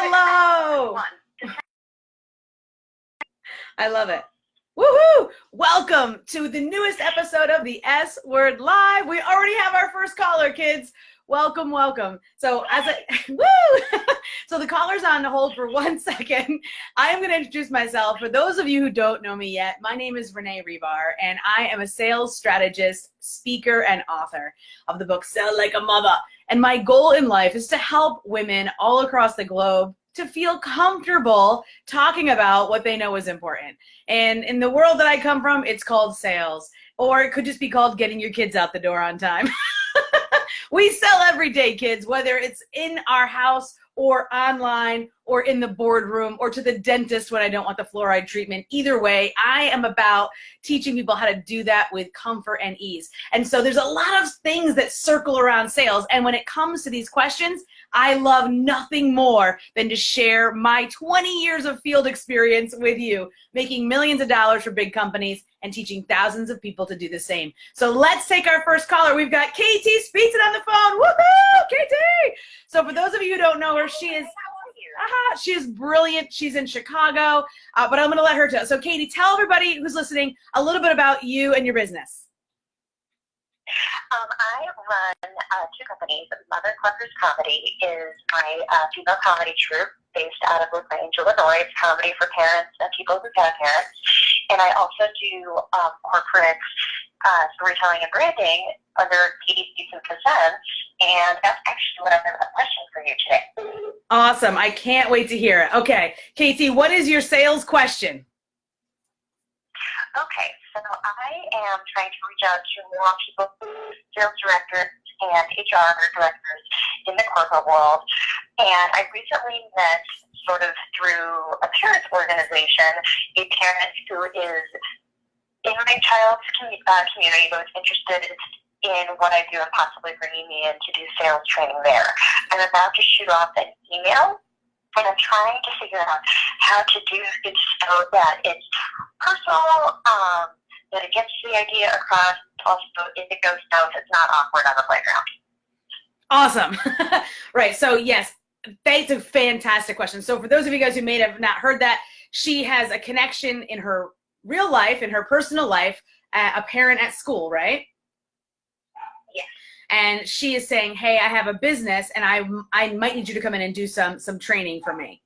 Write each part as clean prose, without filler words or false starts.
Hello. I love it. Woohoo! Welcome to the newest episode of the S Word Live. We already have our first caller, kids. Welcome, welcome. So so the caller's on hold for 1 second. I am going to introduce myself. For those of you who don't know me yet, my name is Renee Rebar, and I am a sales strategist, speaker, and author of the book Sell Like a Mother. And my goal in life is to help women all across the globe to feel comfortable talking about what they know is important. And in the world that I come from, it's called sales, or it could just be called getting your kids out the door on time. We sell every day, kids, whether it's in our house or online or in the boardroom or to the dentist when I don't want the fluoride treatment. Either way, I am about teaching people how to do that with comfort and ease. And so there's a lot of things that circle around sales. And when it comes to these questions, I love nothing more than to share my 20 years of field experience with you, making millions of dollars for big companies and teaching thousands of people to do the same. So let's take our first caller. We've got Katie Speetson on the phone. Woohoo, Katie! So for those of you who don't know her, she is brilliant. She's in Chicago, but I'm going to let her tell. So Katie, tell everybody who's listening a little bit about you and your business. I run two companies. Mother Cluckers Comedy is my female comedy troupe based out of LaGrange, Illinois. It's comedy for parents and people who've had parents. And I also do corporate storytelling and branding under Katie Speetson Presents. And that's actually what I have a question for you today. Awesome. I can't wait to hear it. Okay. Katie, what is your sales question? Okay, so I am trying to reach out to more people, sales directors and HR directors in the corporate world. And I recently met, sort of through a parents organization, a parent who is in my child's community, but is interested in what I do and possibly bringing me in to do sales training there. I'm about to shoot off an email. And I'm trying to figure out how to do it so that it's personal, that it gets the idea across. Also, if it goes south, it's not awkward on the playground. Awesome. Right. So, yes, that's a fantastic question. So for those of you guys who may have not heard that, she has a connection in her real life, in her personal life, a parent at school, right? Yes. And she is saying, hey, I have a business and I might need you to come in and do some training for me.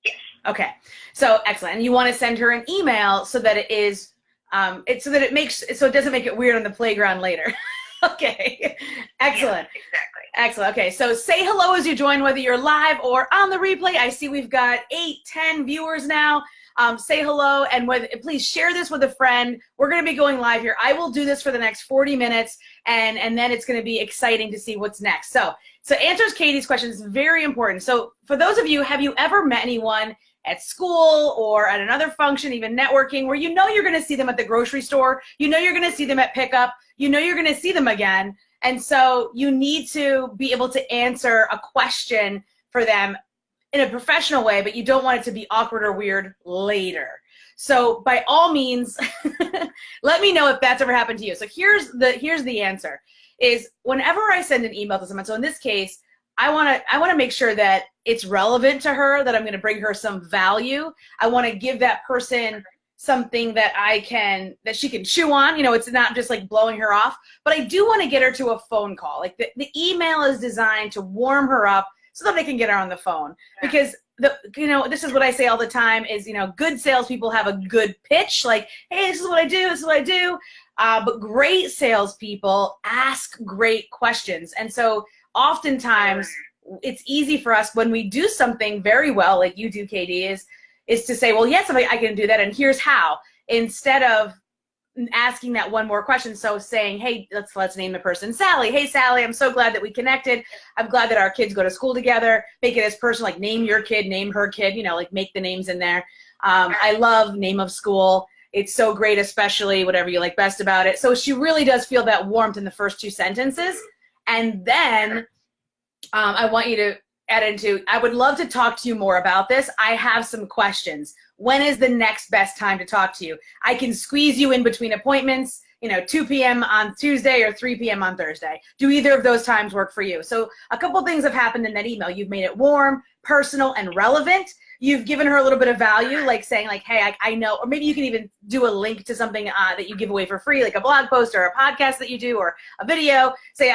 Yes. Okay. So excellent. And you want to send her an email so that it is, so it doesn't make it weird on the playground later. Okay. Excellent. Yes, exactly. Excellent. Okay. So say hello as you join, whether you're live or on the replay. I see we've got 8, 10 viewers now. Say hello, and please share this with a friend. We're going to be going live here. I will do this for the next 40 minutes, and then it's going to be exciting to see what's next. So answers Katie's question is very important. So for those of you, have you ever met anyone at school or at another function, even networking, where you know you're going to see them at the grocery store, you know you're going to see them at pickup, you know you're going to see them again, and so you need to be able to answer a question for them in a professional way, but you don't want it to be awkward or weird later. So by all means, let me know if that's ever happened to you. So here's the answer is whenever I send an email to someone, so in this case, I want to make sure that it's relevant to her, that I'm going to bring her some value. I want to give that person something that she can chew on. You know, it's not just like blowing her off, but I do want to get her to a phone call. Like the email is designed to warm her up so that they can get her on the phone. Because this is what I say all the time is, good salespeople have a good pitch, like, hey, this is what I do, this is what I do. But great salespeople ask great questions. And so oftentimes it's easy for us when we do something very well, like you do, Katie, is to say, well, yes, I can do that, and here's how, instead of asking that one more question. So saying, hey, let's name the person Sally. Hey, Sally, I'm so glad that we connected. I'm glad that our kids go to school together. Make it as personal, like name your kid, name her kid, like make the names in there. I love name of school. It's so great, especially whatever you like best about it. So she really does feel that warmth in the first 2 sentences. And then I want you to add into, I would love to talk to you more about this. I have some questions. When is the next best time to talk to you? I can squeeze you in between appointments. 2 p.m. on Tuesday or 3 p.m. on Thursday. Do either of those times work for you? So a couple things have happened in that email. You've made it warm, personal, and relevant. You've given her a little bit of value, like saying like, hey, I know, or maybe you can even do a link to something that you give away for free, like a blog post or a podcast that you do or a video. Say,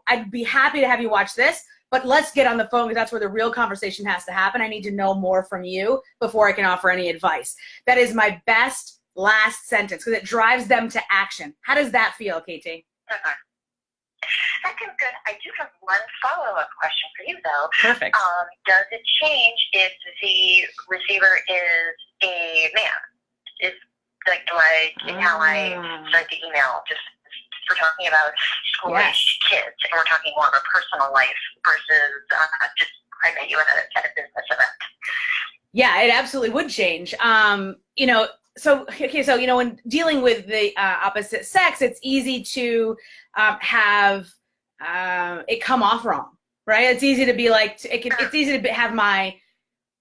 I'd be happy to have you watch this, but let's get on the phone because that's where the real conversation has to happen. I need to know more from you before I can offer any advice. That is my best last sentence because it drives them to action. How does that feel, Katie? That sounds good. I do have one follow-up question for you, though. Perfect. Does it change if the receiver is a man? Is like how I start the email? Just we're talking about school-age kids, and we're talking more of a personal life versus just I met you at a business event. Yeah, it absolutely would change. So when dealing with the opposite sex, it's easy to have it come off wrong, right? It's easy to be like, it's easy to have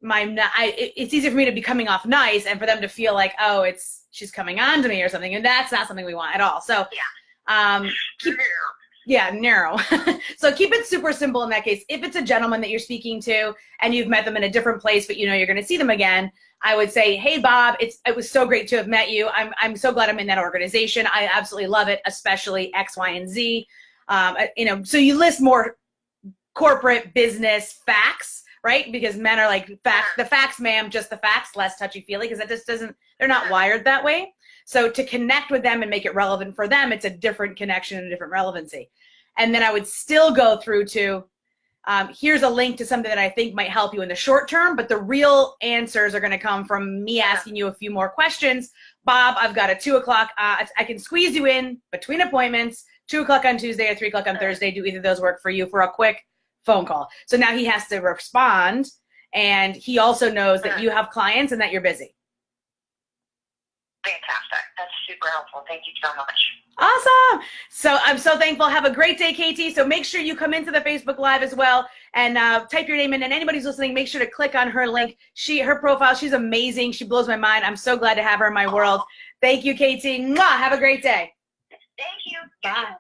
it's easy for me to be coming off nice and for them to feel like, oh, she's coming on to me or something. And that's not something we want at all. So narrow. So keep it super simple in that case. If it's a gentleman that you're speaking to and you've met them in a different place, but you're going to see them again, I would say, hey, Bob, it was so great to have met you. I'm so glad I'm in that organization. I absolutely love it, especially X, Y, and Z. So you list more corporate business facts, right? Because men are like, the facts, ma'am, just the facts, less touchy-feely, because that just they're not wired that way. So to connect with them and make it relevant for them, it's a different connection and a different relevancy. And then I would still go through to, here's a link to something that I think might help you in the short term, but the real answers are going to come from me asking you a few more questions. Bob, I've got a 2 o'clock. I can squeeze you in between appointments, 2 o'clock on Tuesday or 3 o'clock on Thursday. Do either of those work for you for a quick phone call? So now he has to respond, and he also knows that you have clients and that you're busy. Fantastic. That's super helpful. Thank you so much. Awesome. So I'm so thankful. Have a great day, Katie. So make sure you come into the Facebook Live as well and type your name in. And anybody who's listening, make sure to click on her link. Her profile, she's amazing. She blows my mind. I'm so glad to have her in my world. Thank you, Katie. Mwah. Have a great day. Thank you. Bye.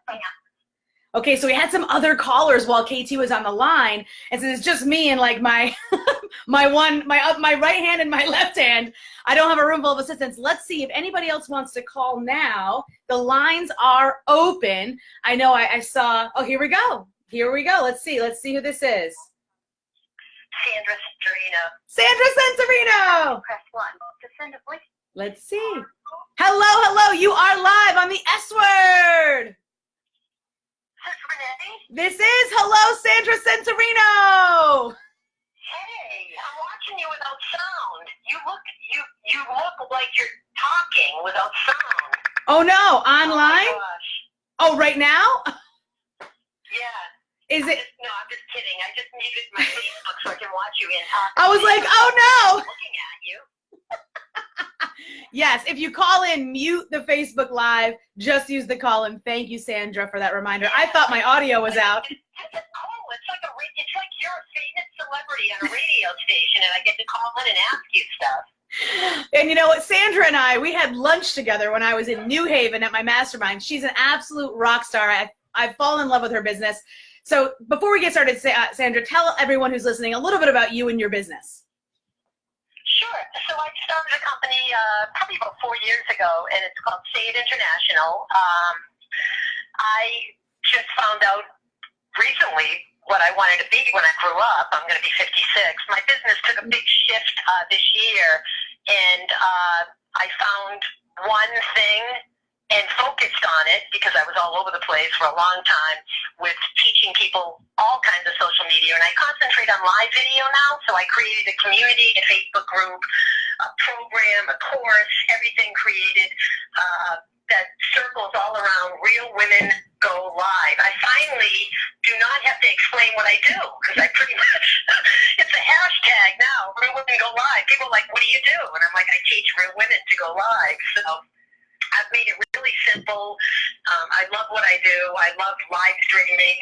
Okay, so we had some other callers while Katie was on the line, and since it's just me and like my my right hand and my left hand, I don't have a room full of assistants. Let's see if anybody else wants to call now. The lines are open. I know I saw. Oh, here we go. Let's see who this is. Sandra Santorino. Sandra Santorino. Press 1 to send a voice. Let's see. Hello. You are live on the S Word. This is Hello, Sandra Santorino. Hey, I'm watching you without sound. You look like you're talking without sound. Oh no, online? Oh my gosh. Oh, right now? Yeah. Is it? No, I'm just kidding. I just muted my Facebook so I can watch you in. I was like, oh no. Looking at you. Yes, if you call in, mute the Facebook Live. Just use the call in. Thank you, Sandra, for that reminder. I thought my audio was out. It's like you're a famous celebrity on a radio station, and I get to call in and ask you stuff. And you know what? Sandra and I, we had lunch together when I was in New Haven at my mastermind. She's an absolute rock star. I've fallen in love with her business. So before we get started, Sandra, tell everyone who's listening a little bit about you and your business. Sure. So I started a company probably about 4 years ago, and it's called Say It International. I just found out recently what I wanted to be when I grew up. I'm going to be 56. My business took a big shift this year, and I found one thing and focused on it because I was all over the place for a long time with teaching people all kinds of social media. And I concentrate on live video now, so I created a community, a Facebook group, a program, a course, everything created that circles all around Real Women Go Live. I finally do not have to explain what I do because I pretty much, it's a hashtag now, Real Women Go Live. People are like, what do you do? And I'm like, I teach real women to go live. So I've made it really simple. I love what I do. I love live streaming.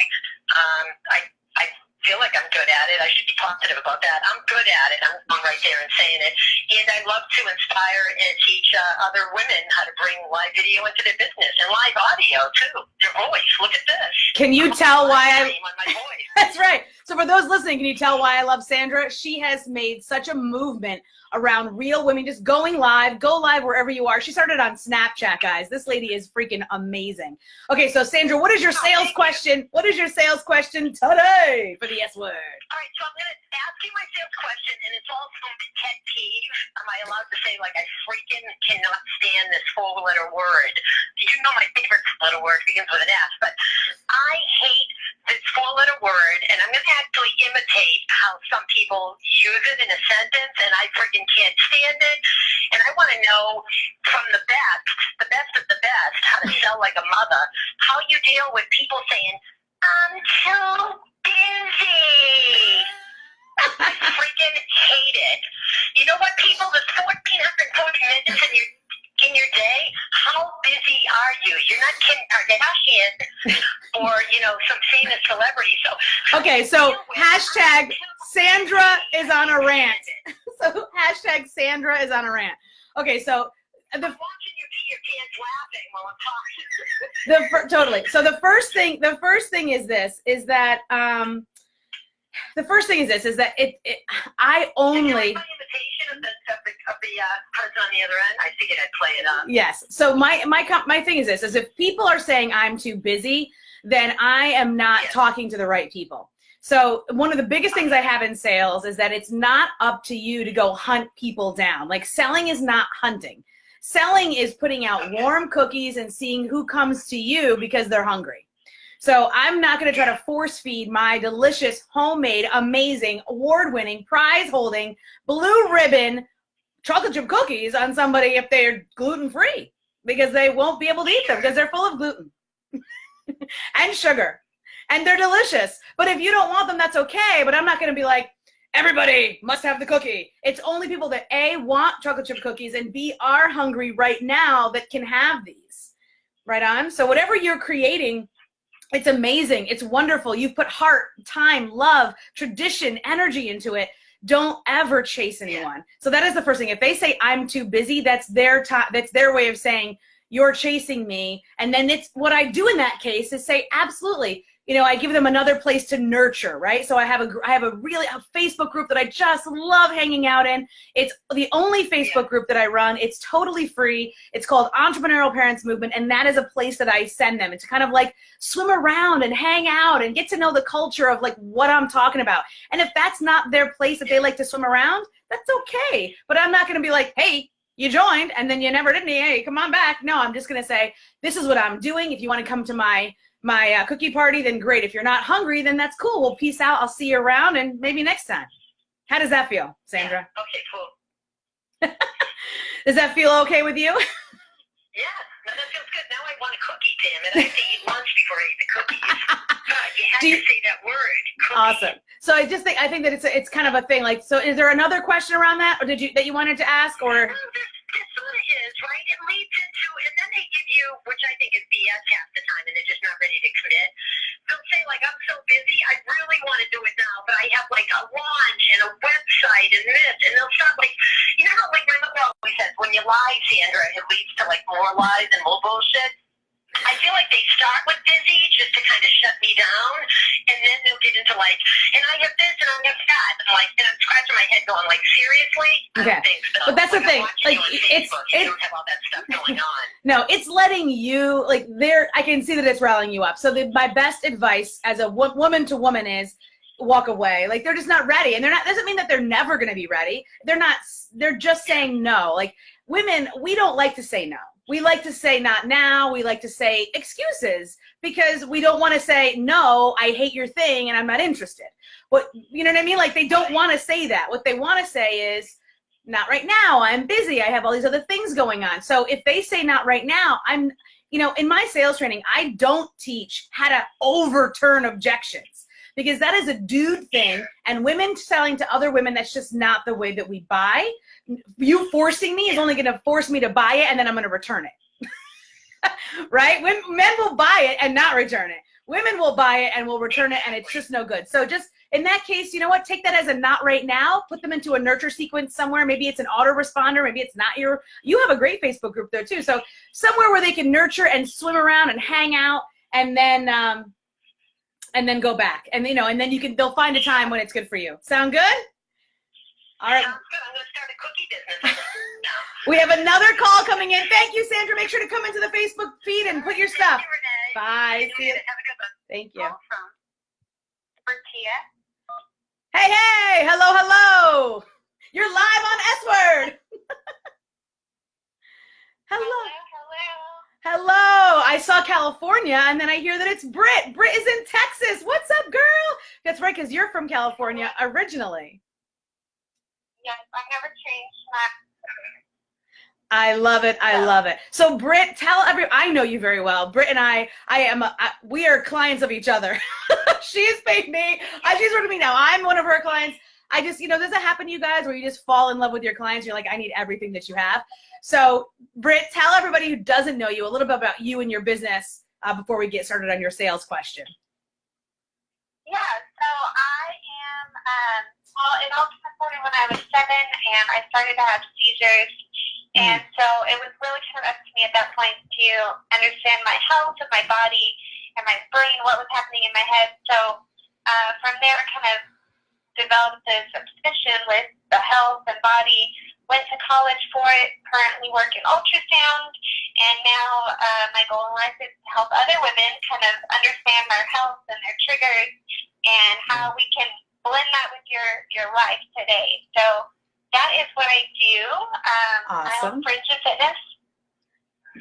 I feel like I'm good at it. I should be positive about that. I'm good at it. I'm right there and saying it. And I love to inspire and teach other women how to bring live video into their business and live audio too. Your voice. Look at this. Can you tell why on my voice. That's right. So for those listening, can you tell why I love Sandra? She has made such a movement around real women just going live. Go live wherever you are. She started on Snapchat, guys. This lady is freaking amazing. Okay, so Sandra, what is your sales question? What is your sales question today for the S word? All right, so I'm going to ask you my sales question, and it's also a pet peeve. Am I allowed to say, like, I freaking cannot stand this four-letter word? You know my favorite four-letter word begins with an S, but I hate this four-letter word, and I'm going to actually imitate how some people use it in a sentence, and I freaking can't stand it. And I want to know from the best of the best, how to sell like a mother, how you deal with people saying, I'm too busy. I freaking hate it. You know what, people? There's 1,440 minutes in your day. How busy are you? You're not Kim Kardashian or, you know, some famous celebrity. So okay, so hashtag Sandra is on a rant. So hashtag Sandra is on a rant. Okay, so I'm watching you pee your pants laughing while I'm talking. Totally. So the first thing is this, is that I only. My invitation of the person on the other end. I figured I'd play it up. Yes. So my thing is this: is if people are saying I'm too busy, then I am not talking to the right people. So one of the biggest things I have in sales is that it's not up to you to go hunt people down. Like, selling is not hunting. Selling is putting out warm cookies and seeing who comes to you because they're hungry. So I'm not going to try to force feed my delicious, homemade, amazing, award-winning, prize-holding, blue ribbon chocolate chip cookies on somebody if they're gluten-free, because they won't be able to eat them because they're full of gluten and sugar, and they're delicious. But if you don't want them, that's okay. But I'm not going to be like, everybody must have the cookie. It's only people that A, want chocolate chip cookies, and B, are hungry right now that can have these. Right on? So whatever you're creating, it's amazing. It's wonderful. You've put heart, time, love, tradition, energy into it. Don't ever chase anyone. So that is the first thing. If they say I'm too busy, that's their time. That's their way of saying you're chasing me. And then it's what I do in that case is say, absolutely. You know, I give them another place to nurture, right? So I have a Facebook group that I just love hanging out in. It's the only Facebook group that I run. It's totally free. It's called Entrepreneurial Parents Movement, and that is a place that I send them. It's kind of like swim around and hang out and get to know the culture of like what I'm talking about. And if that's not their place that they like to swim around, that's okay. But I'm not going to be like, hey, you joined and then you never did any, hey, come on back. No, I'm just going to say, this is what I'm doing. If you want to come to my cookie party, then great. If you're not hungry, then that's cool. Well, peace out. I'll see you around, and maybe next time. How does that feel, Sandra? Yeah. Okay, cool. Does that feel okay with you? Yeah, no, that feels good. Now I want a cookie, damn it. I have to eat lunch before I eat the cookies. God, you had to say that word. Cookie. Awesome. So I think that it's kind of a thing. Like, so is there another question around that, or that you wanted to ask, or? It sort of is, right? It leads into, and then they give you, which I think is BS half the time, and they're just not ready to commit. They'll say, like, I'm so busy, I really want to do it now, but I have, like, a launch and a website and this, and they'll start, like, you know how, like, my mother always says, when you lie, Sandra, it leads to, like, more lies and more bullshit. I feel like they start with busy just to kind of shut me down, and then they'll get into like, and I have this and I have that, and like, and I'm scratching my head going like, seriously? I don't think so. But that's like, the thing. Like, you don't have all that stuff going on. No, it's letting you, like, I can see that it's rallying you up. So my best advice as a woman to woman is walk away. Like, they're just not ready, and doesn't mean that they're never going to be ready. They're just saying no. Like, women, we don't like to say no. We like to say not now. We like to say excuses because we don't want to say, no, I hate your thing and I'm not interested. But you know what I mean? Like, they don't want to say that. What they want to say is, not right now. I'm busy. I have all these other things going on. So if they say not right now, in my sales training, I don't teach how to overturn objections because that is a dude thing. And women selling to other women, that's just not the way that we buy. You forcing me is only going to force me to buy it, and then I'm going to return it. Right? Men will buy it and not return it. Women will buy it and will return it, and it's just no good. So just in that case, you know what? Take that as a not right now. Put them into a nurture sequence somewhere. Maybe it's an autoresponder. Maybe it's not you have a great Facebook group there too. So somewhere where they can nurture and swim around and hang out, and then go back. And, and then they'll find a time when it's good for you. Sound good? All right. Sounds good. I'm going to start a cookie business. We have another call coming in. Thank you, Sandra. Make sure to come into the Facebook feed and put your stuff. Thank you, Renee. Bye. See you. Have a good one. Thank you. Call from Bertia. Hey, hey. Hello, hello. You're live on S-Word. Hello. Hello. I saw California, and then I hear that it's Britt. Britt is in Texas. What's up, girl? That's right, because you're from California originally. Yes, I never changed my... I love it. I love it. So Britt, I know you very well. Britt and we are clients of each other. She has paid me. She's working with me now. I'm one of her clients. I just, does it happen to you guys where you just fall in love with your clients? You're like, I need everything that you have. So Britt, tell everybody who doesn't know you a little bit about you and your business before we get started on your sales question. Yeah, so I am, it all started when I was 7 and I started to have seizures. And so it was really kind of up to me at that point to understand my health and my body and my brain, what was happening in my head. So from there, I kind of developed this obsession with the health and body, went to college for it, currently work in ultrasound, and now my goal in life is to help other women kind of understand their health and their triggers and how we can blend that with your life today. So that is what I do. Awesome. I help Fringe and Fitness.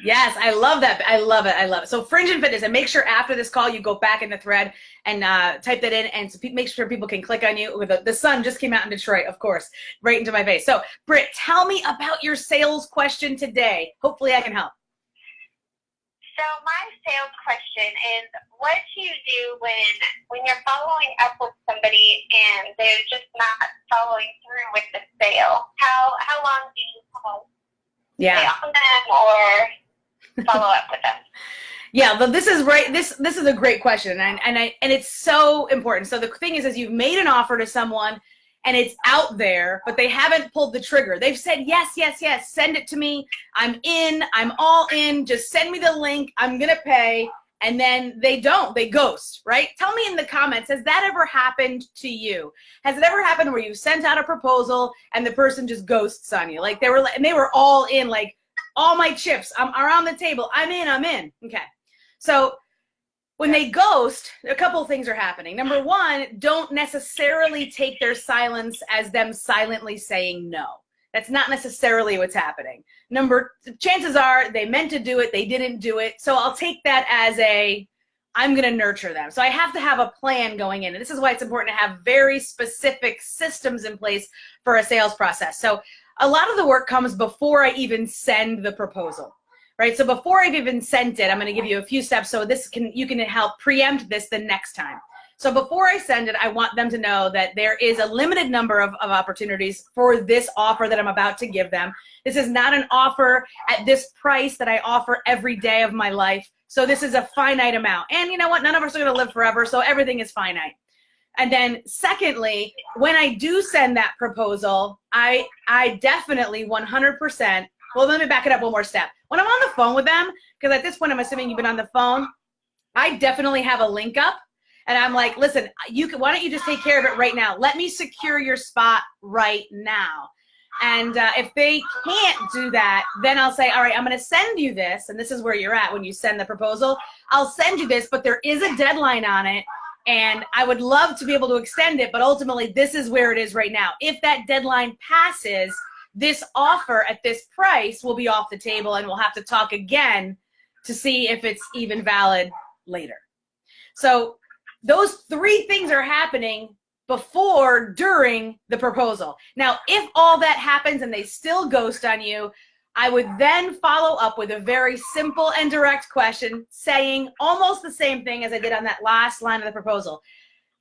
Yes, I love that. I love it. I love it. So Fringe and Fitness, and make sure after this call you go back in the thread and type that in, and so make sure people can click on you. The sun just came out in Detroit, of course, right into my face. So Britt, tell me about your sales question today. Hopefully I can help. So my sales question is, what do you do when you're following up with somebody and they're just not following through with the sale? How long do you stay on them or follow up with them? Yeah, but this is right. This is a great question, and it's so important. So the thing is you've made an offer to someone, and it's out there, but they haven't pulled the trigger. They've said, yes, yes, yes, send it to me. I'm in. I'm all in. Just send me the link. I'm going to pay. And then they don't. They ghost, right? Tell me in the comments, has that ever happened to you? Has it ever happened where you sent out a proposal and the person just ghosts on you? Like they were all in, like, all my chips are on the table. I'm in. Okay. So when they ghost, a couple of things are happening. Number one, don't necessarily take their silence as them silently saying no. That's not necessarily what's happening. Chances are they meant to do it, they didn't do it. So I'll take that as I'm going to nurture them. So I have to have a plan going in. And this is why it's important to have very specific systems in place for a sales process. So a lot of the work comes before I even send the proposal. Right, so before I've even sent it, I'm going to give you a few steps so you can help preempt this the next time. So before I send it, I want them to know that there is a limited number of opportunities for this offer that I'm about to give them. This is not an offer at this price that I offer every day of my life. So this is a finite amount. And you know what? None of us are going to live forever, so everything is finite. And then secondly, when I do send that proposal, I definitely 100%, well, let me back it up one more step. When I'm on the phone with them, because at this point I'm assuming you've been on the phone, I definitely have a link up. And I'm like, listen, why don't you just take care of it right now? Let me secure your spot right now. And if they can't do that, then I'll say, all right, I'm going to send you this. And this is where you're at when you send the proposal. I'll send you this, but there is a deadline on it. And I would love to be able to extend it, but ultimately this is where it is right now. If that deadline passes, this offer at this price will be off the table, and we'll have to talk again to see if it's even valid later. So those three things are happening before, during the proposal. Now, if all that happens and they still ghost on you, I would then follow up with a very simple and direct question saying almost the same thing as I did on that last line of the proposal.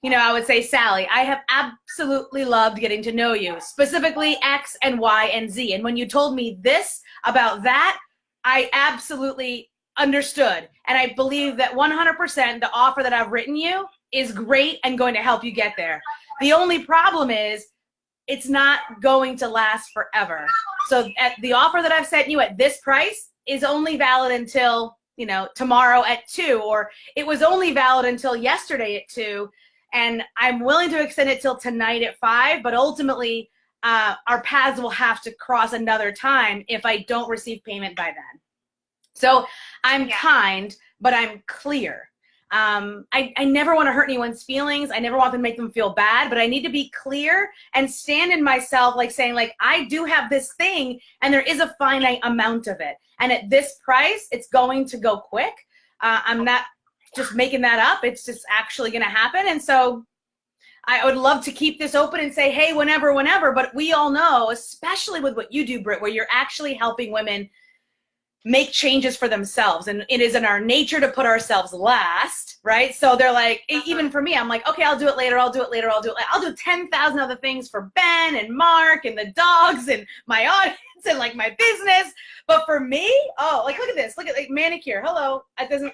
I would say, Sally, I have absolutely loved getting to know you, specifically X and Y and Z. And when you told me this about that, I absolutely understood. And I believe that 100% the offer that I've written you is great and going to help you get there. The only problem is it's not going to last forever. So at the offer that I've sent you at this price is only valid until, you know, tomorrow at 2, or it was only valid until yesterday at 2. And I'm willing to extend it till tonight at 5, but ultimately our paths will have to cross another time if I don't receive payment by then. So I'm kind, but I'm clear. I never want to hurt anyone's feelings. I never want to make them feel bad, but I need to be clear and stand in myself, like saying, like, I do have this thing and there is a finite amount of it. And at this price, it's going to go quick. I'm not just making that up. It's just actually going to happen. And so I would love to keep this open and say, hey, whenever, but we all know, especially with what you do, Britt, where you're actually helping women make changes for themselves. And it is in our nature to put ourselves last, right? So they're like, even for me, I'm like, okay, I'll do it later. I'll do 10,000 other things for Ben and Mark and the dogs and my audience and like my business. But for me, oh, like, look at this. Look at like manicure. Hello. It doesn't,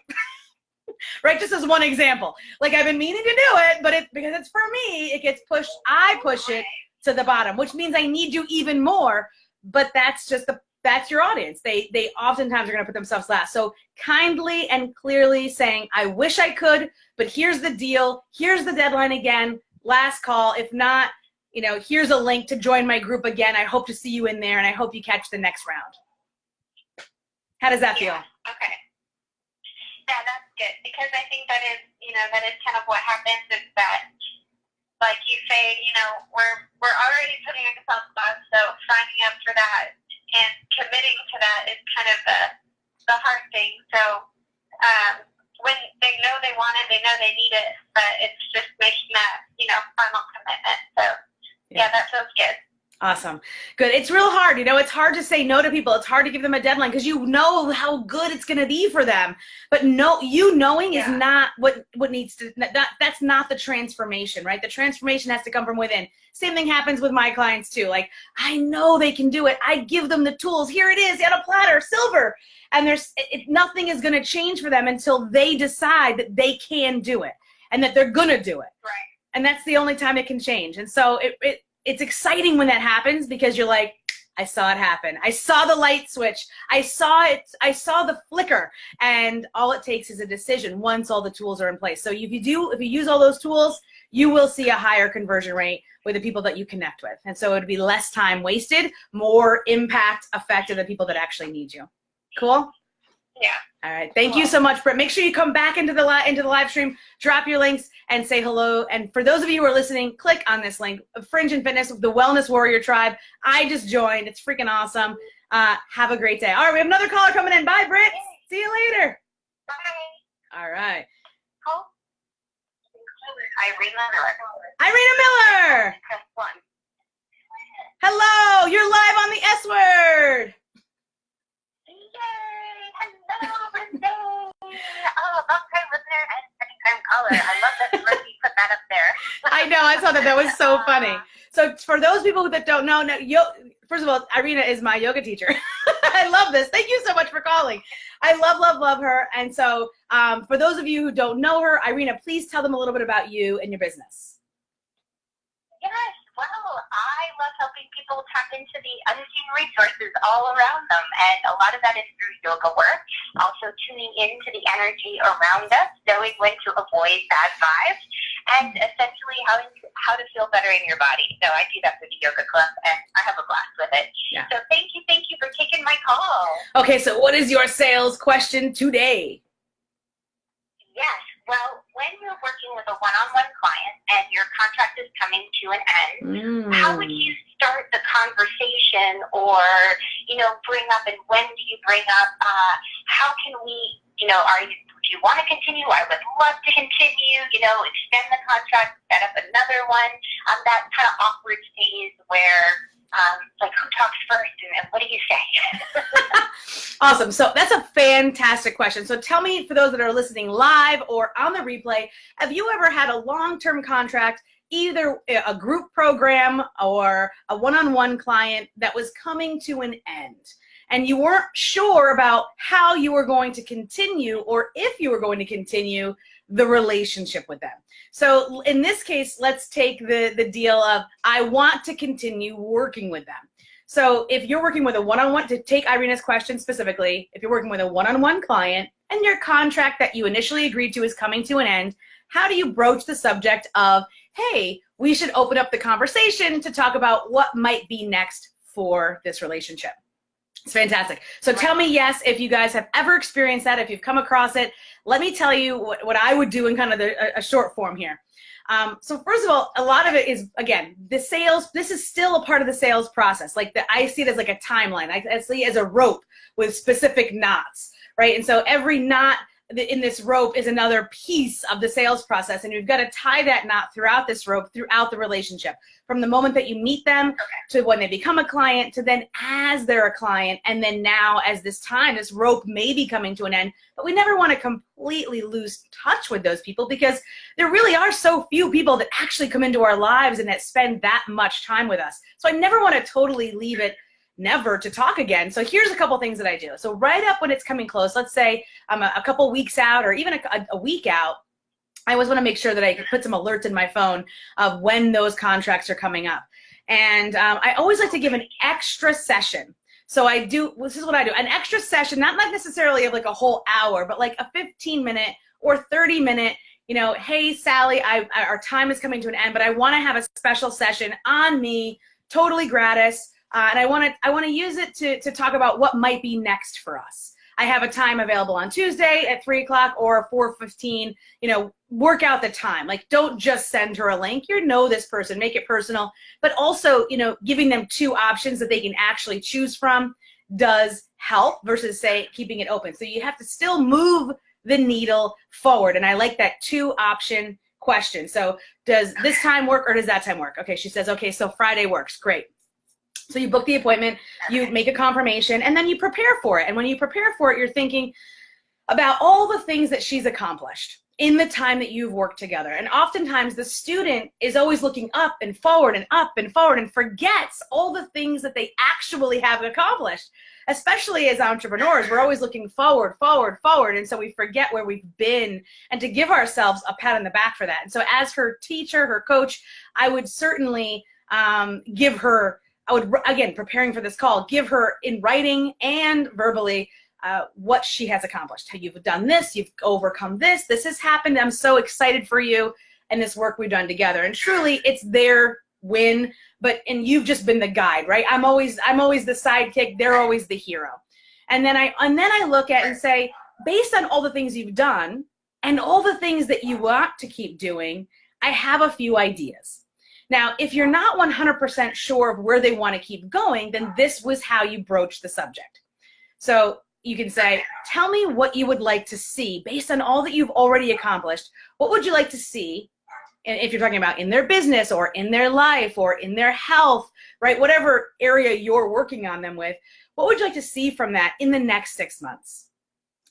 right? Just as one example. Like I've been meaning to do it, but because it's for me, it gets pushed. I push it to the bottom, which means I need you even more. But that's just that's your audience. They oftentimes are going to put themselves last. So kindly and clearly saying, I wish I could, but here's the deal. Here's the deadline again. Last call. If not, you know, here's a link to join my group again. I hope to see you in there, and I hope you catch the next round. How does that feel? Okay. Yeah, that's good, because I think that is, you know, that is kind of what happens is that, like you say, you know, we're already putting ourselves last, so signing up for that and committing to that is kind of the hard thing. So when they know they want it, they know they need it, but it's just making that, you know, final commitment. So yeah, that feels good. Awesome. Good. It's real hard. You know, it's hard to say no to people. It's hard to give them a deadline because you know how good it's going to be for them. But knowing is not what needs to, that's not the transformation, right? The transformation has to come from within. Same thing happens with my clients too. Like, I know they can do it. I give them the tools. Here it is on a platter, silver. And nothing is going to change for them until they decide that they can do it and that they're going to do it. Right. And that's the only time it can change. And so it's exciting when that happens because you're like, I saw it happen. I saw the light switch. I saw it. I saw the flicker. And all it takes is a decision once all the tools are in place. So if you use all those tools, you will see a higher conversion rate with the people that you connect with. And so it would be less time wasted, more impact effect of the people that actually need you. Cool? Yeah. All right. Thank you so much, Britt. Make sure you come back into the live stream, drop your links, and say hello. And for those of you who are listening, click on this link, Fringe and Fitness, the Wellness Warrior Tribe. I just joined. It's freaking awesome. Have a great day. All right. We have another caller coming in. Bye, Britt. See you later. Bye. All right. Cool. Irina Miller. Irina Miller. Press 1. Hello. You're live on the S Word. Hello. Oh, long time listener and second time caller. I love that you put that up there. I know. I saw that. That was so funny. So for those people that don't know, first of all, Irina is my yoga teacher. I love this. Thank you so much for calling. I love her. And so for those of you who don't know her, Irina, please tell them a little bit about you and your business. Yes. Well, I love helping people tap into the unseen resources all around them, and a lot of that is through yoga work, also tuning into the energy around us, knowing when to avoid bad vibes, and essentially how to feel better in your body. So I do that through the yoga club, and I have a blast with it. Yeah. So thank you for taking my call. Okay, so what is your sales question today? Yes. Well, when you're working with a one-on-one client and your contract is coming to an end, how would you start the conversation, or, you know, bring up, and when do you bring up, how can we, you know, do you want to continue? I would love to continue, you know, extend the contract, set up another one. That kind of awkward phase where, like, who talks first and what do you say? Awesome. So that's a fantastic question. So tell me, for those that are listening live or on the replay, have you ever had a long-term contract, either a group program or a one-on-one client that was coming to an end, and you weren't sure about how you were going to continue or if you were going to continue the relationship with them. So in this case, let's take the deal of I want to continue working with them. So if you're working with a one-on-one, to take Irina's question specifically, if you're working with a one-on-one client and your contract that you initially agreed to is coming to an end, how do you broach the subject of, hey, we should open up the conversation to talk about what might be next for this relationship? It's fantastic. So tell me yes if you guys have ever experienced that, if you've come across it. Let me tell you what I would do in kind of a short form here. So first of all, a lot of it is, again, the sales, this is still a part of the sales process. Like I see it as like a timeline. I see it as a rope with specific knots, right? And so every knot in this rope is another piece of the sales process, and you've got to tie that knot throughout this rope, throughout the relationship, from the moment that you meet them to when they become a client, to then as they're a client, and then now as this rope may be coming to an end. But we never want to completely lose touch with those people, because there really are so few people that actually come into our lives and that spend that much time with us. So I never want to totally leave it never to talk again. So here's a couple things that I do. So right up when it's coming close, let's say I'm a couple weeks out or even a week out, I always want to make sure that I put some alerts in my phone of when those contracts are coming up. And I always like to give an extra session. So this is what I do, an extra session, not necessarily of like a whole hour, but like a 15-minute or 30-minute, hey, Sally, our time is coming to an end, but I want to have a special session on me, totally gratis. And I want to use it to talk about what might be next for us. I have a time available on Tuesday at 3 o'clock or 4:15. Work out the time. Like, don't just send her a link. You know this person, make it personal. But also, giving them 2 options that they can actually choose from does help versus, say, keeping it open. So you have to still move the needle forward. And I like that 2-option question. So does this time work or does that time work? Okay, she says, okay, so Friday works. Great. So you book the appointment, you make a confirmation, and then you prepare for it. And when you prepare for it, you're thinking about all the things that she's accomplished in the time that you've worked together. And oftentimes the student is always looking up and forward and forgets all the things that they actually have accomplished. Especially as entrepreneurs, we're always looking forward. And so we forget where we've been, and to give ourselves a pat on the back for that. And so as her teacher, her coach, I would certainly give her, again, preparing for this call, give her in writing and verbally what she has accomplished. You've done this, you've overcome this, this has happened, I'm so excited for you and this work we've done together. And truly, it's their win, and you've just been the guide, right? I'm always the sidekick, they're always the hero. And then I look at and say, based on all the things you've done and all the things that you want to keep doing, I have a few ideas. Now, if you're not 100% sure of where they want to keep going, then this was how you broach the subject. So you can say, tell me what you would like to see based on all that you've already accomplished. What would you like to see? And if you're talking about in their business or in their life or in their health, right? Whatever area you're working on them with, what would you like to see from that in the next 6 months?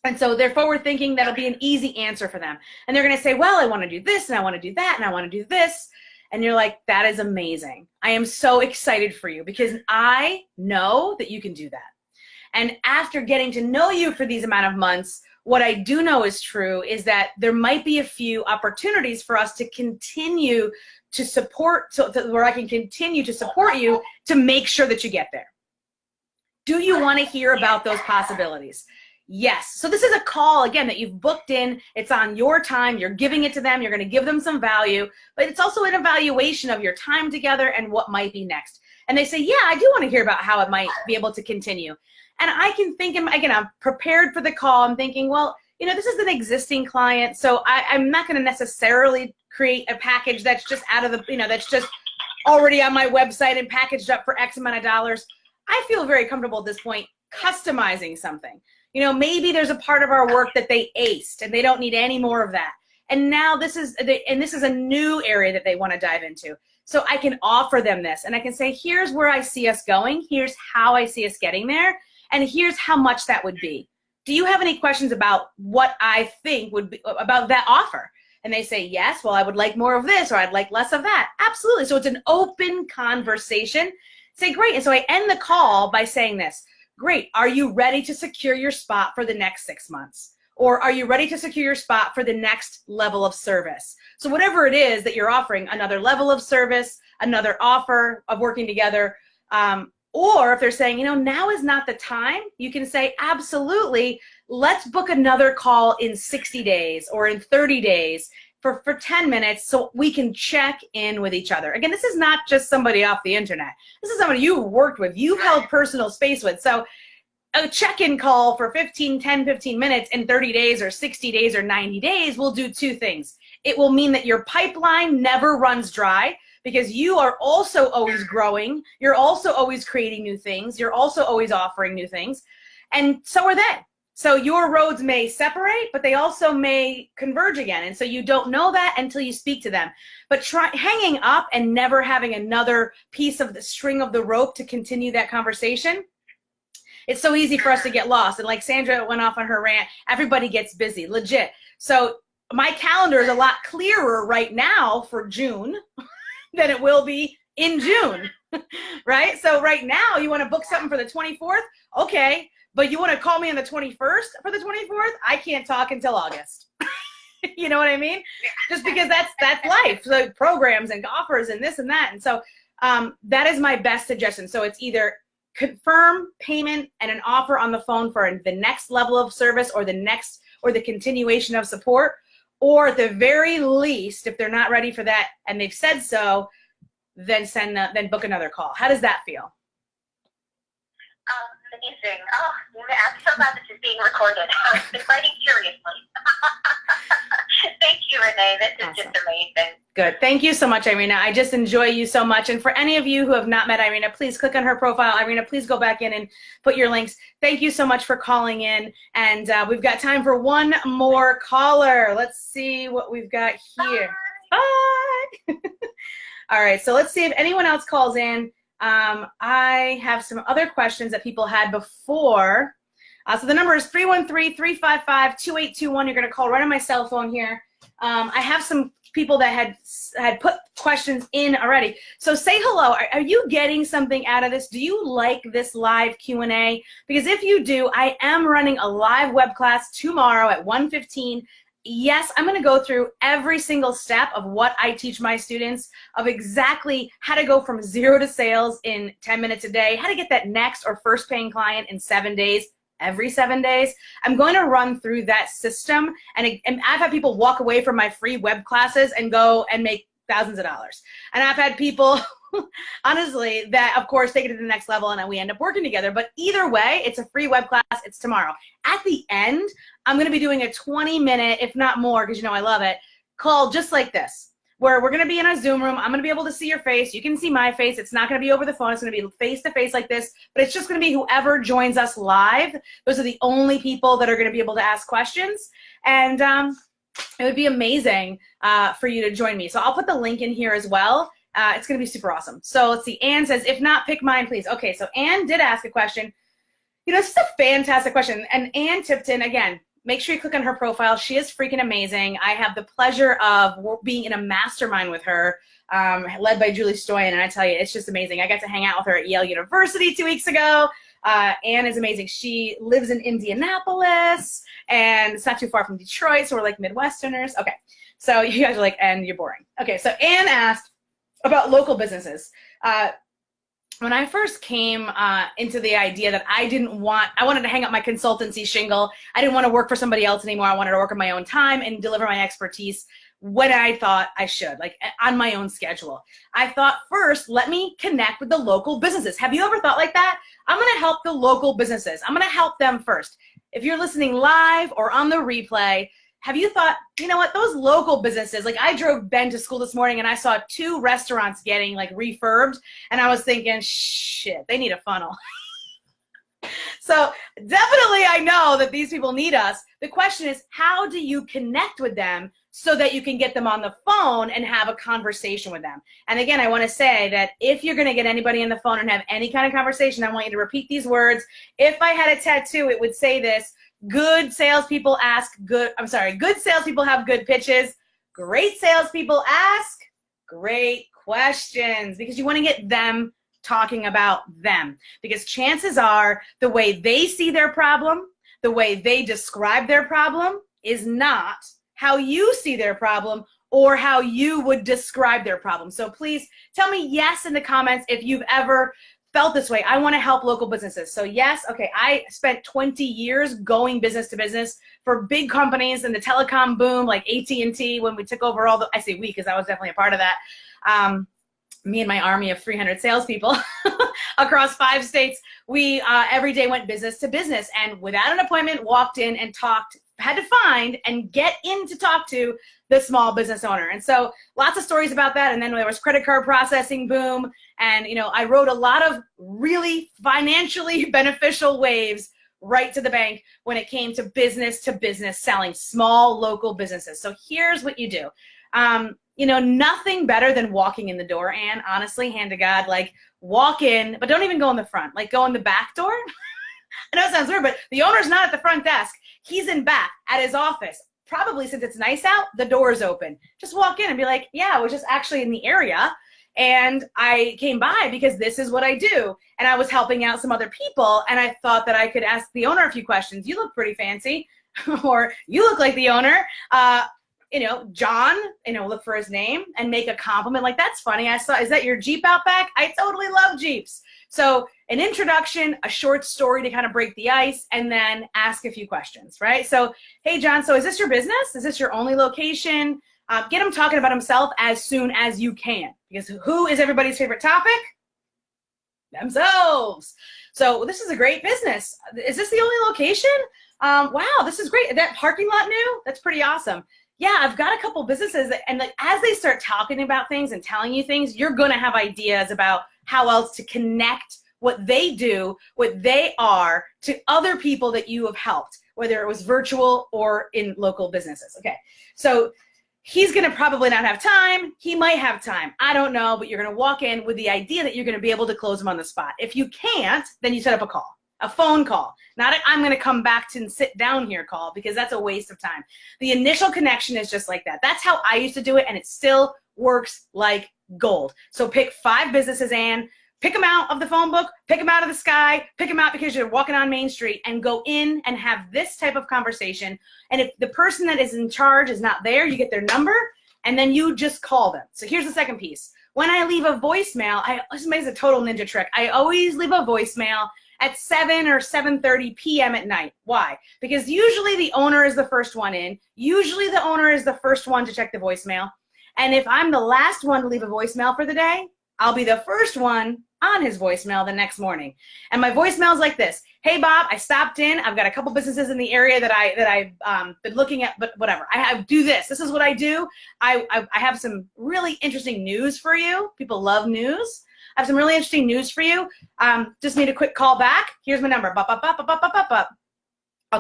And so they're forward thinking. That'll be an easy answer for them. And they're going to say, well, I want to do this and I want to do that and I want to do this. And you're like, that is amazing. I am so excited for you because I know that you can do that. And after getting to know you for these amount of months, what I do know is true is that there might be a few opportunities for us to continue to support, where I can continue to support you to make sure that you get there. Do you want to hear about those possibilities? Yes. So this is a call, again, that you've booked in. It's on your time. You're giving it to them. You're going to give them some value. But it's also an evaluation of your time together and what might be next. And they say, yeah, I do want to hear about how it might be able to continue. And I can think, again, I'm prepared for the call. I'm thinking, well, this is an existing client. So I'm not going to necessarily create a package that's just out of the, that's just already on my website and packaged up for X amount of dollars. I feel very comfortable at this point customizing something. Maybe there's a part of our work that they aced and they don't need any more of that. And now this is a new area that they want to dive into. So I can offer them this and I can say, here's where I see us going. Here's how I see us getting there. And here's how much that would be. Do you have any questions about what I think would be about that offer? And they say, yes, well, I would like more of this or I'd like less of that. Absolutely. So it's an open conversation. Say, great. And so I end the call by saying this. Great. Are you ready to secure your spot for the next 6 months? Or are you ready to secure your spot for the next level of service? So whatever it is that you're offering, another level of service, another offer of working together, or if they're saying, you know, now is not the time, you can say, absolutely, let's book another call in 60 days or in 30 days for 10 minutes so we can check in with each other. Again, this is not just somebody off the internet. This is somebody you've worked with, you've held personal space with. So a check-in call for 10, 15 minutes in 30 days or 60 days or 90 days will do two things. It will mean that your pipeline never runs dry because you are also always growing. You're also always creating new things. You're also always offering new things. And so are they. So your roads may separate, but they also may converge again. And so you don't know that until you speak to them. But hanging up and never having another piece of the string of the rope to continue that conversation, it's so easy for us to get lost. And like Sandra went off on her rant, everybody gets busy, legit. So my calendar is a lot clearer right now for June than it will be in June, right? So right now you want to book something for the 24th, okay, but you want to call me on the 21st for the 24th? I can't talk until August. You know what I mean? Just because that's life, so programs and offers and this and that. And so that is my best suggestion. So it's either confirm payment and an offer on the phone for the next level of service or the continuation of support, or at the very least, if they're not ready for that and they've said so, then book another call. How does that feel? Amazing. Oh, I'm so glad this is being recorded. I've been writing furiously. Thank you, Renee. This is Awesome. just amazing. Good. Thank you so much, Irina. I just enjoy you so much. And for any of you who have not met Irina, please click on her profile. Irina, please go back in and put your links. Thank you so much for calling in. And we've got time for one more caller. Let's see what we've got here. Bye. All right. So let's see if anyone else calls in. I have some other questions that people had before. So the number is 313-355-2821. You're going to call right on my cell phone here. I have some people that had put questions in already. So say hello. Are you getting something out of this? Do you like this live Q&A? Because if you do, I am running a live web class tomorrow at 1:15. Yes, I'm going to go through every single step of what I teach my students, of exactly how to go from 0 to sales in 10 minutes a day, how to get that next or first paying client in 7 days, every 7 days. I'm going to run through that system, and I've had people walk away from my free web classes and go and make thousands of dollars. And I've had people, honestly, that of course take it to the next level and then we end up working together. But either way, it's a free web class. It's tomorrow. At the end, I'm going to be doing a 20-minute, if not more, because you know I love it, call just like this, where we're going to be in a Zoom room. I'm going to be able to see your face. You can see my face. It's not going to be over the phone. It's going to be face-to-face like this, but it's just going to be whoever joins us live. Those are the only people that are going to be able to ask questions. And it would be amazing for you to join me. So I'll put the link in here as well. It's going to be super awesome. So let's see. Anne says, if not, pick mine, please. Okay, so Anne did ask a question. You know, this is a fantastic question. And Anne Tipton, again, make sure you click on her profile. She is freaking amazing. I have the pleasure of being in a mastermind with her, led by Julie Stoyan, and I tell you, it's just amazing. I got to hang out with her at Yale University 2 weeks ago. Anne is amazing. She lives in Indianapolis, and it's not too far from Detroit, so we're like Midwesterners. Okay, so you guys are like, and you're boring. Okay, so Anne asked about local businesses. When I first came into the idea that I wanted to hang up my consultancy shingle. I didn't want to work for somebody else anymore. I wanted to work on my own time and deliver my expertise when I thought I should, like on my own schedule. I thought, first, let me connect with the local businesses. Have you ever thought like that? I'm going to help the local businesses. I'm going to help them first. If you're listening live or on the replay, have you thought, you know what, those local businesses, like I drove Ben to school this morning and I saw 2 restaurants getting like refurbed, and I was thinking, shit, they need a funnel. So definitely I know that these people need us. The question is, how do you connect with them so that you can get them on the phone and have a conversation with them? And again, I want to say that if you're going to get anybody on the phone and have any kind of conversation, I want you to repeat these words. If I had a tattoo, it would say this: good salespeople good salespeople have good pitches. Great salespeople ask great questions, because you want to get them talking about them. Because chances are the way they see their problem, the way they describe their problem is not how you see their problem or how you would describe their problem. So please tell me yes in the comments if you've ever felt this way. I want to help local businesses. So yes, okay, I spent 20 years going business to business for big companies in the telecom boom, like AT&T, when we took over all the, I say we because I was definitely a part of that. Me and my army of 300 salespeople across 5 states, we every day went business to business, and without an appointment, walked in and talked, had to find and get in to talk to the small business owner. And so lots of stories about that. And then there was credit card processing boom. And, you know, I wrote a lot of really financially beneficial waves right to the bank when it came to business selling, small local businesses. So here's what you do. You know, nothing better than walking in the door, and honestly, hand to God, like walk in, but don't even go in the front, like go in the back door. I know it sounds weird, but the owner's not at the front desk. He's in back at his office. Probably since it's nice out, the door is open. Just walk in and be like, yeah, I was just actually in the area and I came by because this is what I do. And I was helping out some other people and I thought that I could ask the owner a few questions. You look pretty fancy or you look like the owner. You know, John, you know, look for his name and make a compliment. Like, that's funny. I saw, is that your Jeep out back? I totally love Jeeps. So an introduction, a short story to kind of break the ice, and then ask a few questions, right? So, hey, John, so is this your business? Is this your only location? Get him talking about himself as soon as you can, because who is everybody's favorite topic? Themselves. So this is a great business. Is this the only location? Wow, this is great. That parking lot new? That's pretty awesome. Yeah, I've got a couple businesses that, and like as they start talking about things and telling you things, you're going to have ideas about how else to connect what they do, what they are, to other people that you have helped, whether it was virtual or in local businesses. Okay, so he's going to probably not have time. He might have time. I don't know, but you're going to walk in with the idea that you're going to be able to close him on the spot. If you can't, then you set up a call. A phone call, not a I'm going to come back to and sit down here call, because that's a waste of time. The initial connection is just like that. That's how I used to do it, and it still works like gold. So pick 5 businesses, and pick them out of the phone book, pick them out of the sky, pick them out because you're walking on Main Street, and go in and have this type of conversation. And if the person that is in charge is not there, you get their number, and then you just call them. So here's the second piece. When I leave a voicemail, this is a total ninja trick. I always leave a voicemail at 7 or 7:30 p.m. at night. Why? Because usually the owner is the first one in. Usually the owner is the first one to check the voicemail. And if I'm the last one to leave a voicemail for the day, I'll be the first one on his voicemail the next morning. And my voicemail is like this. Hey, Bob, I stopped in. I've got a couple businesses in the area that I've been looking at, but whatever. I do this. This is what I do. I have some really interesting news for you. People love news. I have some really interesting news for you. Just need a quick call back. Here's my number. I'll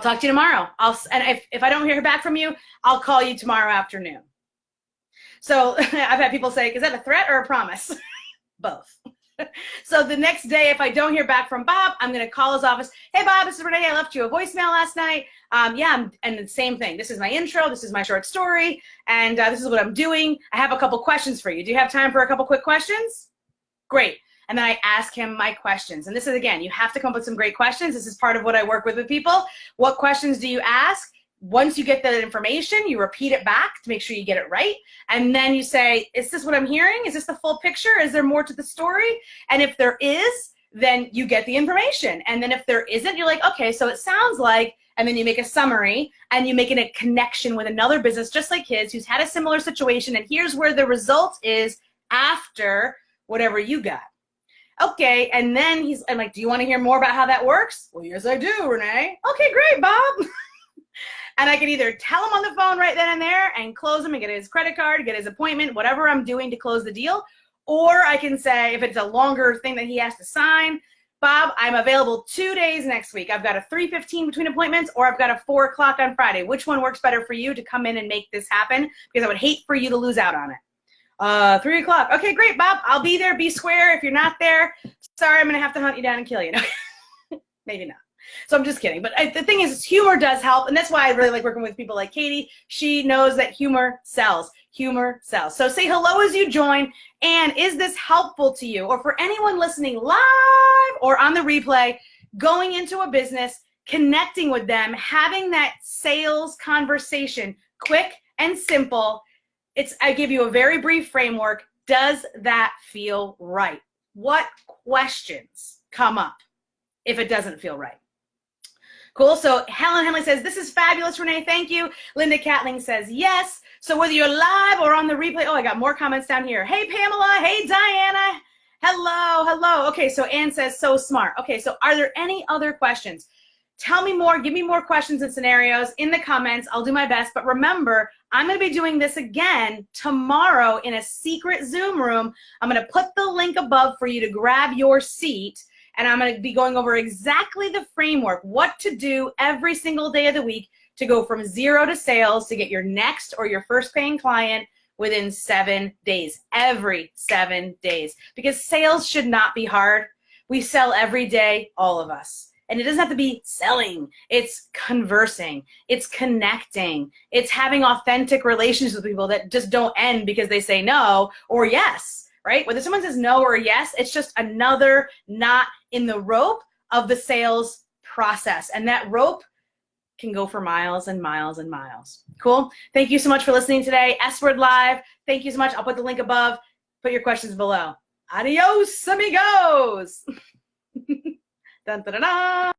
talk to you tomorrow. And if I don't hear back from you, I'll call you tomorrow afternoon. So I've had people say, is that a threat or a promise? Both. So the next day, if I don't hear back from Bob, I'm going to call his office. Hey, Bob, this is Renee. I left you a voicemail last night. And the same thing. This is my intro. This is my short story. And this is what I'm doing. I have a couple questions for you. Do you have time for a couple quick questions? Great. And then I ask him my questions. And this is, again, you have to come up with some great questions. This is part of what I work with people. What questions do you ask? Once you get that information, you repeat it back to make sure you get it right. And then you say, is this what I'm hearing? Is this the full picture? Is there more to the story? And if there is, then you get the information. And then if there isn't, you're like, okay, so it sounds like, and then you make a summary and you make it a connection with another business just like his who's had a similar situation. And here's where the result is after whatever you got. Okay, and then I'm like, do you want to hear more about how that works? Well, yes, I do, Renee. Okay, great, Bob. And I can either tell him on the phone right then and there and close him and get his credit card, get his appointment, whatever I'm doing to close the deal. Or I can say, if it's a longer thing that he has to sign, Bob, I'm available 2 days next week. I've got a 3:15 between appointments, or I've got a 4 o'clock on Friday. Which one works better for you to come in and make this happen? Because I would hate for you to lose out on it. 3 o'clock. Okay, great, Bob. I'll be there. Be square. If you're not there, sorry, I'm going to have to hunt you down and kill you. Maybe not. So I'm just kidding. But the thing is, humor does help. And that's why I really like working with people like Katie. She knows that humor sells. Humor sells. So say hello as you join. And is this helpful to you? Or for anyone listening live or on the replay, going into a business, connecting with them, having that sales conversation, quick and simple. I give you a very brief framework. Does that feel right? What questions come up if it doesn't feel right? Cool. So Helen Henley says, this is fabulous, Renee. Thank you. Linda Catling says, yes. So whether you're live or on the replay, oh, I got more comments down here. Hey, Pamela. Hey, Diana. Hello. Hello. Okay. So Ann says, so smart. Okay. So are there any other questions? Tell me more. Give me more questions and scenarios in the comments. I'll do my best. But remember, I'm going to be doing this again tomorrow in a secret Zoom room. I'm going to put the link above for you to grab your seat. And I'm going to be going over exactly the framework, what to do every single day of the week to go from 0 to sales to get your next or your first paying client within 7 days, every 7 days. Because sales should not be hard. We sell every day, all of us. And it doesn't have to be selling. It's conversing. It's connecting. It's having authentic relationships with people that just don't end because they say no or yes. Right? Whether someone says no or yes, it's just another knot in the rope of the sales process. And that rope can go for miles and miles and miles. Cool? Thank you so much for listening today. S-Word Live. Thank you so much. I'll put the link above. Put your questions below. Adios, amigos. Dun, dun, dun, dun.